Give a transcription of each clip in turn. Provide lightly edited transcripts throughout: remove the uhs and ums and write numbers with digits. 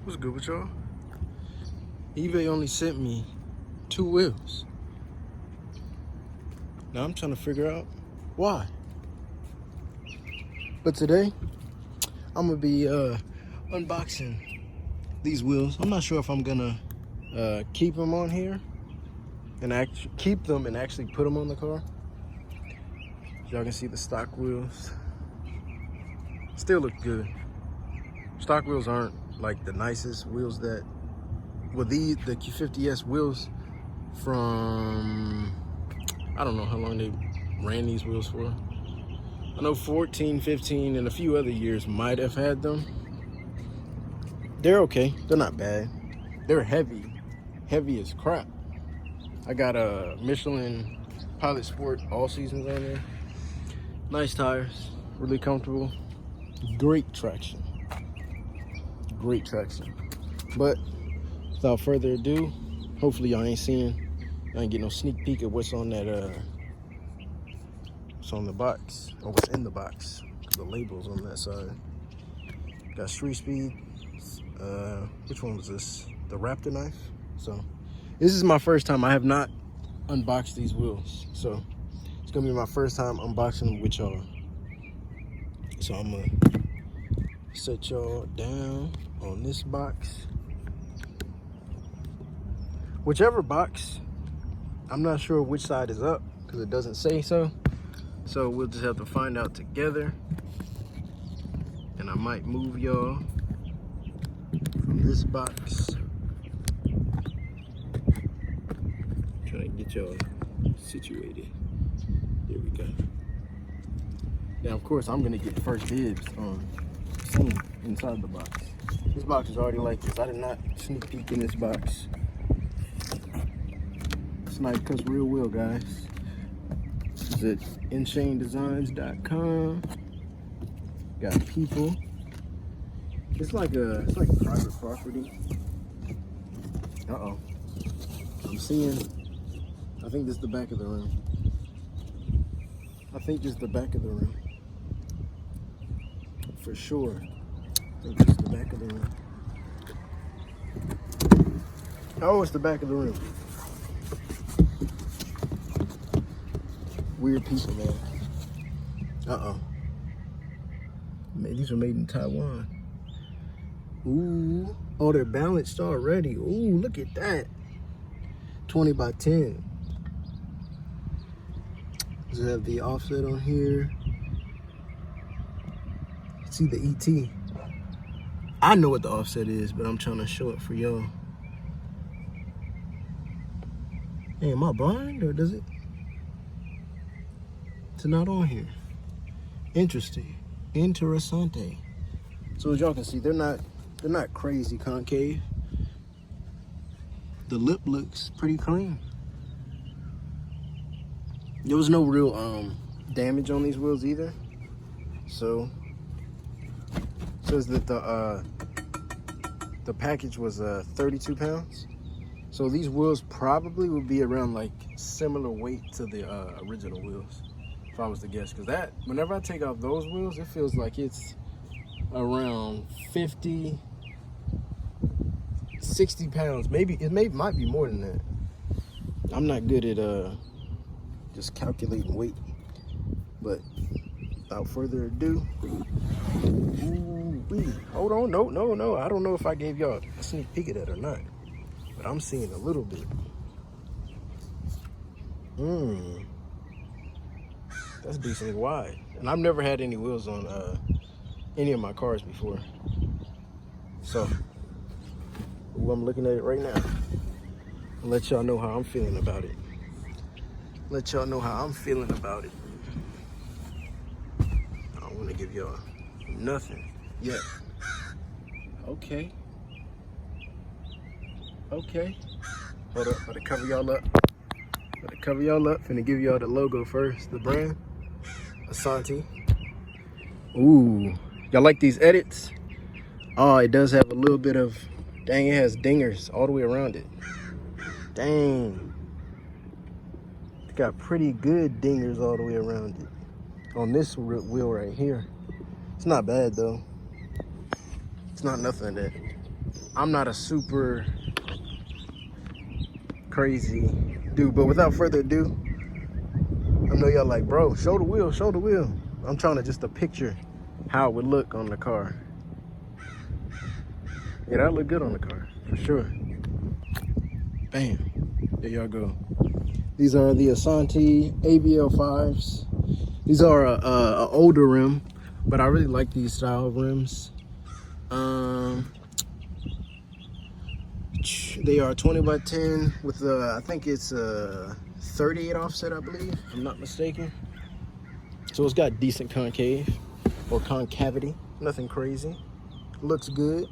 What's good with y'all? eBay only sent me 2 wheels. Now I'm trying to figure out why. But today, I'm gonna be unboxing these wheels. I'm not sure if I'm gonna keep them on here and keep them and actually put them on the car. Y'all can see the stock wheels. Still look good. Stock wheels aren't like the nicest wheels that, well, the Q50s wheels from, I don't know how long they ran these wheels for. I know 14, 15, and a few other years might have had them. They're okay, they're not bad. They're heavy as crap. I got a Michelin Pilot Sport all seasons on there. Nice tires, really comfortable, great traction. But without further ado, hopefully y'all ain't getting no sneak peek of what's on that what's on the box, or what's in the box. The labels on that side. Got street speed. Which one was this? The Raptor knife. So this is my first time. I have not unboxed these wheels, so it's gonna be my first time unboxing them with y'all. So I'm gonna set y'all down on this box. Whichever box, I'm not sure which side is up because it doesn't say so. So we'll just have to find out together. And I might move y'all from this box. Trying to get y'all situated. There we go. Now, of course, I'm gonna get first dibs on seeing inside the box. This box is already like this. I did not sneak peek in this box. Snipe cuts real wheel, guys. This is at InShaneDesigns.com. Got people. It's like private property. Uh-oh. I'm seeing, I think this is the back of the room. For sure. I think this is the back of the room. Oh, it's the back of the room. Weird people, man. Uh-oh. Man, these are made in Taiwan. Ooh. Oh, they're balanced already. Ooh, look at that. 20 by 10. Does it have the offset on here? See the ET. I know what the offset is, but I'm trying to show it for y'all. Hey, am I blind or does it? It's not on here. Interesting. Interessante. So as y'all can see, they're not crazy concave. The lip looks pretty clean. There was no real damage on these wheels either. So it says that the package was 32 pounds. So these wheels probably would be around like similar weight to the original wheels, if I was to guess. Because that, whenever I take off those wheels, it feels like it's around 50, 60 pounds. Maybe it might be more than that. I'm not good at just calculating weight. But without further ado, hold on, no. I don't know if I gave y'all a sneak peek of that or not, but I'm seeing a little bit. That's decently wide. And I've never had any wheels on any of my cars before. So, I'm looking at it right now. I'll let y'all know how I'm feeling about it. I don't want to give y'all nothing yet. Okay. Hold up, gotta cover y'all up. Finna give y'all the logo first, the brand. Asanti. Ooh, y'all like these edits? Oh, it does have a little bit of, dang, it has dingers all the way around it. Dang. It's got pretty good dingers all the way around it. On this wheel right here. It's not bad though. It's not nothing that I'm not a super crazy dude, but without further ado, I know y'all like, bro, show the wheel, show the wheel. I'm trying to just to picture how it would look on the car. Yeah, that look good on the car, for sure. Bam, there y'all go. These are the Asanti ABL 5s. These are a older rim, but I really like these style of rims. They are 20 by 10 with I think it's a 38 offset, I believe, if I'm not mistaken. So it's got decent concave or concavity, nothing crazy. Looks good.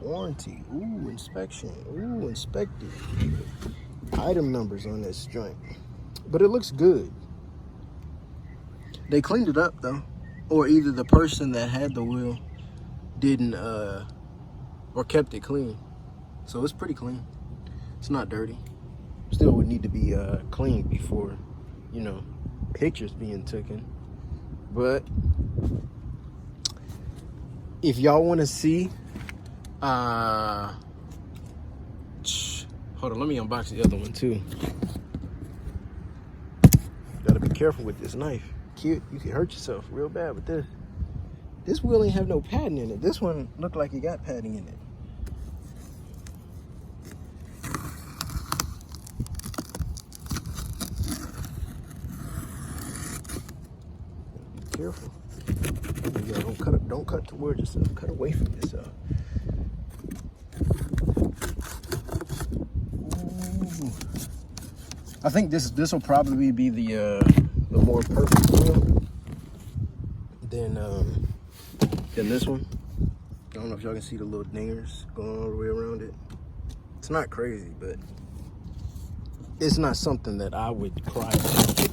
Warranty, ooh, inspection, ooh, inspected. Item numbers on this joint, but it looks good. They cleaned it up though, or either the person that had the wheel didn't or kept it clean. So it's pretty clean. It's not dirty. Still would need to be cleaned before, you know, pictures being taken. But if y'all want to see, hold on, let me unbox the other one too. Gotta be careful with this knife. Cute, you can hurt yourself real bad with this. This wheel ain't have no padding in it. This one looked like it got padding in it. Be careful. Yeah, don't cut towards yourself. Cut away from yourself. Ooh. I think this will probably be the more perfect wheel than this one. I don't know if y'all can see the little dingers going all the way around it. It's not crazy, but it's not something that I would cry about,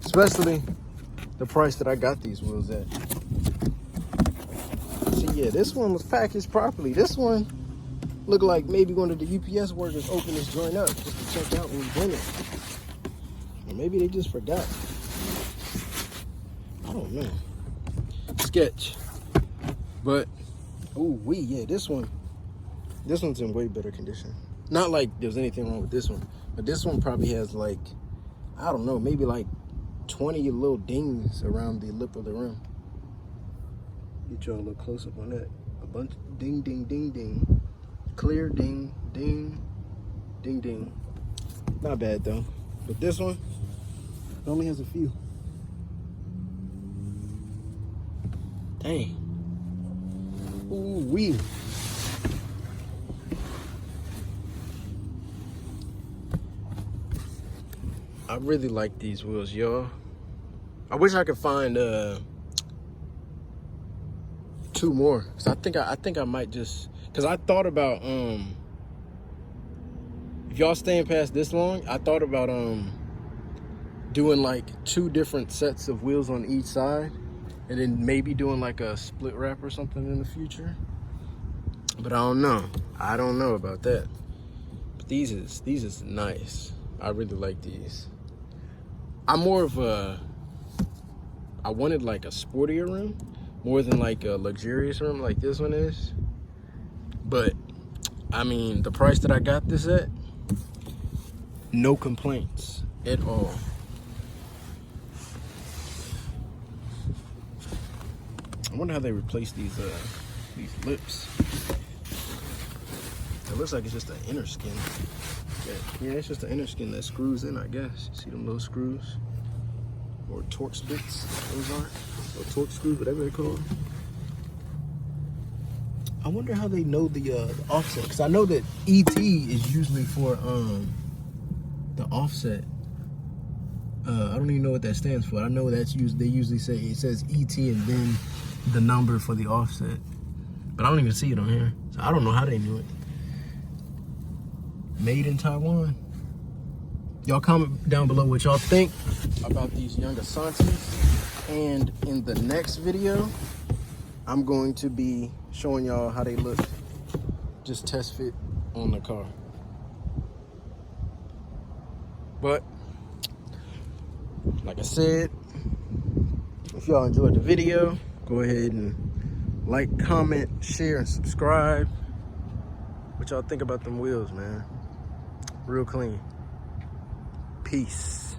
especially the price that I got these wheels at. See, yeah, this one was packaged properly. This one looked like maybe one of the UPS workers opened this joint up just to check out what was in it. Or maybe they just forgot. I don't know. Sketch. But, ooh wee, yeah, this one's in way better condition. Not like there's anything wrong with this one, but this one probably has like, I don't know, maybe like 20 little dings around the lip of the rim. Get y'all a little close up on that. A bunch of ding, ding, ding, ding. Clear, ding, ding, ding, ding. Not bad though. But this one, it only has a few. Dang. Ooh wee. I really like these wheels, y'all. I wish I could find 2 more. Cause I think I might just, cause I thought about if y'all staying past this long, I thought about doing like 2 different sets of wheels on each side, and then maybe doing like a split wrap or something in the future. But I don't know. I don't know about that. But these is nice. I really like these. I'm more of I wanted like a sportier rim more than like a luxurious rim like this one is. But I mean, the price that I got this at, no complaints at all. I wonder how they replace these lips. It looks like it's just an inner skin. Yeah, it's just an inner skin that screws in, I guess. See them little screws? Or Torx bits, those are. Or Torx screws, whatever they're called. I wonder how they know the offset. Because I know that ET is usually for the offset. I don't even know what that stands for. I know that's used. They usually say it says ET and then the number for the offset. But I don't even see it on here. So I don't know how they knew it. Made in Taiwan. Y'all comment down below what y'all think about these young Asantis. And in the next video, I'm going to be showing y'all how they look just test fit on the car. But like I said, if y'all enjoyed the video, go ahead and like, comment, share, and subscribe. What y'all think about them wheels, man? Real clean. Peace.